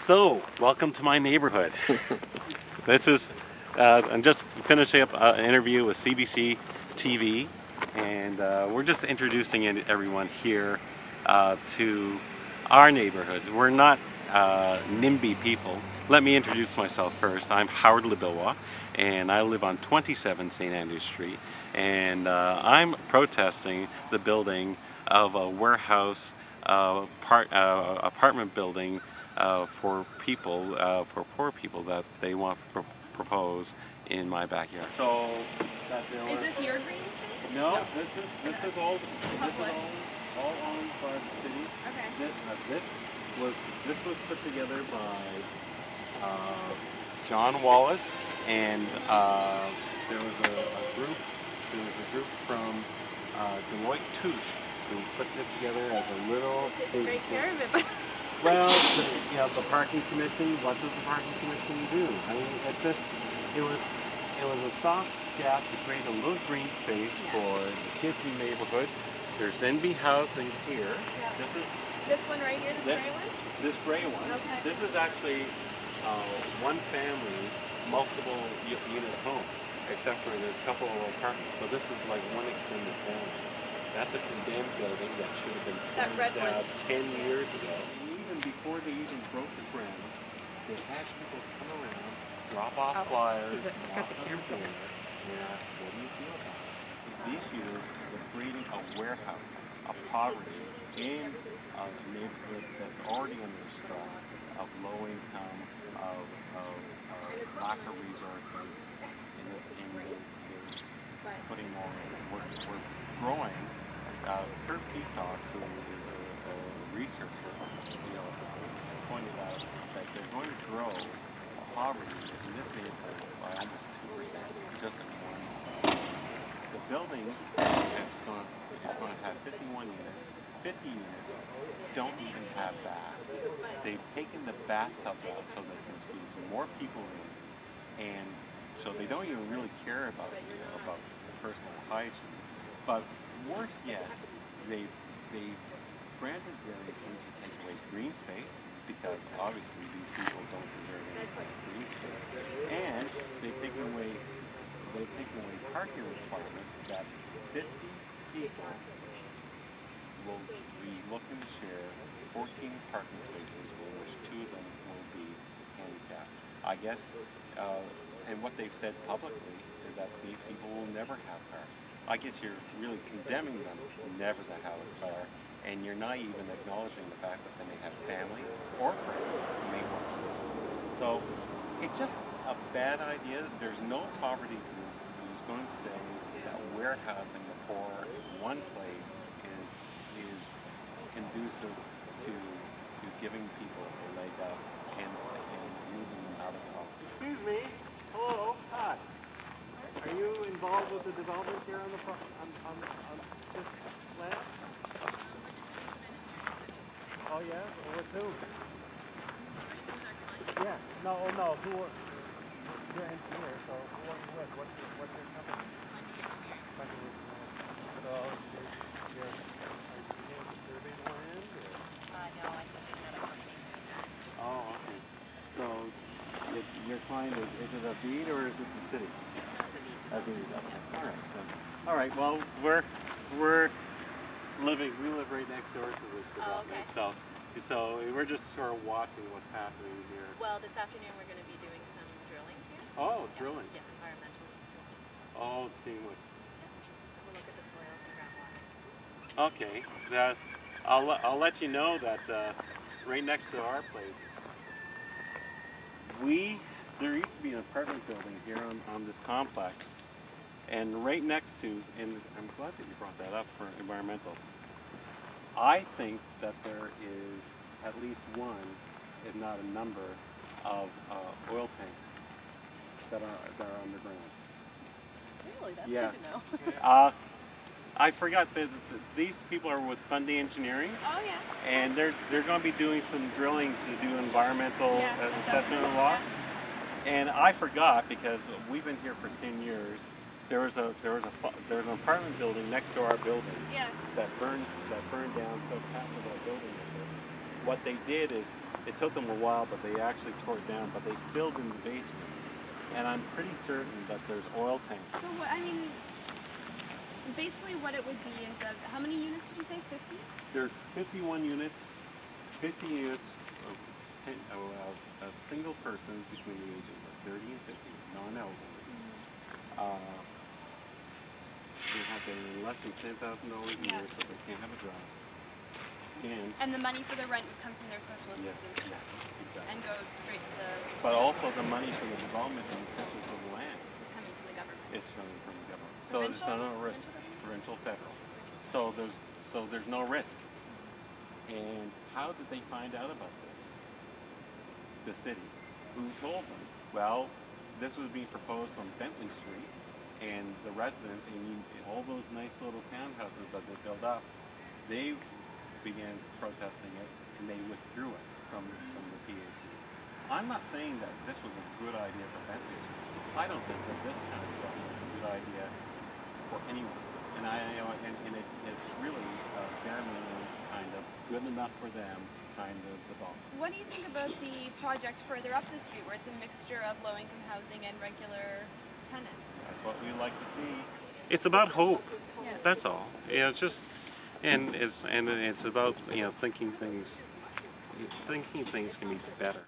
So, welcome to my neighborhood. This is, I'm just finishing up an interview with CBC TV, and we're just introducing everyone here to our neighborhood. We're not NIMBY people. Let me introduce myself first. I'm Howard LeBillois, and I live on 27 St. Andrews Street, and I'm protesting the building of a warehouse apartment building for people, for poor people that they want to propose in my backyard. So, Is this your green space? no, this is all owned by the city. Okay. This was put together by John Wallace, and there was a group from Deloitte Touche who put this together as a little. Taking great care of it, but Well, the parking commission. What does the parking commission do? I mean, it was a stopgap to create a little green space for the kids in the neighborhood. There's NB housing here. Yeah. This this one right here, this gray one? this gray one. Okay. This is actually one family, multiple unit home, except for there's a couple of apartments. So this is like one extended family. That's a condemned building that should have been That red torn down one. 10 years ago. Even before they even broke the ground, they had people come around, drop off flyers, It's got the camera there, and ask, what do you feel about it? These years, they're creating a warehouse of poverty in a neighborhood that's already under stress, of low income, of lack of resources, putting more, we're growing. Kurt Peacock, who is a researcher, pointed out that they're going to grow poverty in this neighborhood by almost 2%, just in one spot. The building is going to have 51 units. 50 units don't even have baths. They've taken the bathtub out so they can squeeze more people in, and so they don't even really care about the personal hygiene. But worse yet, they've granted variations to take away green space, because obviously these people don't deserve any kind of green space, and they've taken away parking requirements that 50 people will be looking to share 14 parking spaces, which 2 of them will be handicapped. I guess, and what they've said publicly is that these people will never have cars. I guess you're really condemning them never to have a car, and you're not even acknowledging the fact that they may have family or friends who may want to use it. So it's just a bad idea. There's no poverty group who's going to say that warehousing the poor in one place is conducive to giving people a leg up and moving them out of poverty. Excuse me. Hello. Hi. Are you involved with the development here on this land? Oh yeah? With who? Yeah. No. Who? You're an engineer, so who are you with? What's your company? So you're surveying the land? No, I think another company doing that. Oh, okay. So your client is it a deed or is it the city? It's a deed. Okay. All right. Well, we live right next door to this development. Oh, okay. So we're just sort of watching what's happening here. Well, this afternoon we're going to be doing some drilling here. Oh, drilling. Yeah, environmental drilling. Oh, seeing what's. We'll look at the soils and groundwater. Okay. I'll let you know that right next to our place, there used to be an apartment building here on this complex, and right next to, and I'm glad that you brought that up for environmental. I think that there is at least one, if not a number, of oil tanks that are underground. Really? That's Yeah. good to know. I forgot that these people are with Fundy Engineering, Oh, yeah. and they're going to be doing some drilling to do environmental assessment of law. And I forgot, because we've been here for 10 years. There was an apartment building next to our building Yeah. that burned down, so half of our building was there. what they did is, it took them a while, but they actually tore it down, but they filled in the basement. And I'm pretty certain that there's oil tanks. So what, I mean, basically what it would be is that, how many units did you say? 50? There's 51 units, 50 units of, a single person between the ages of 30 and 50, non-elderly. They have to earn less than $10,000 a year, so they can't have a job. And the money for the rent would come from their social Yes, assistance yes, exactly. and go straight to the, But also the money for the development and the purchase of the land it's coming to the government. is coming from the government. So Provincial? it's not a risk. Provincial, federal. So there's no risk. And how did they find out about this? The city. Who told them? Well, this was being proposed on Bentley Street, and the residents, all those nice little townhouses that they built up, they began protesting it, and they withdrew it from the PAC. I'm not saying that this was a good idea for Bentley Street. I don't think that this kind of stuff is a good idea for anyone. And it's really a bare minimum kind of good enough for them kind of development. What do you think about the project further up the street where it's a mixture of low-income housing and regular tenants? That's what we like to see. It's about hope. Yeah. That's all. Yeah, it's just, and it's about thinking things can be better.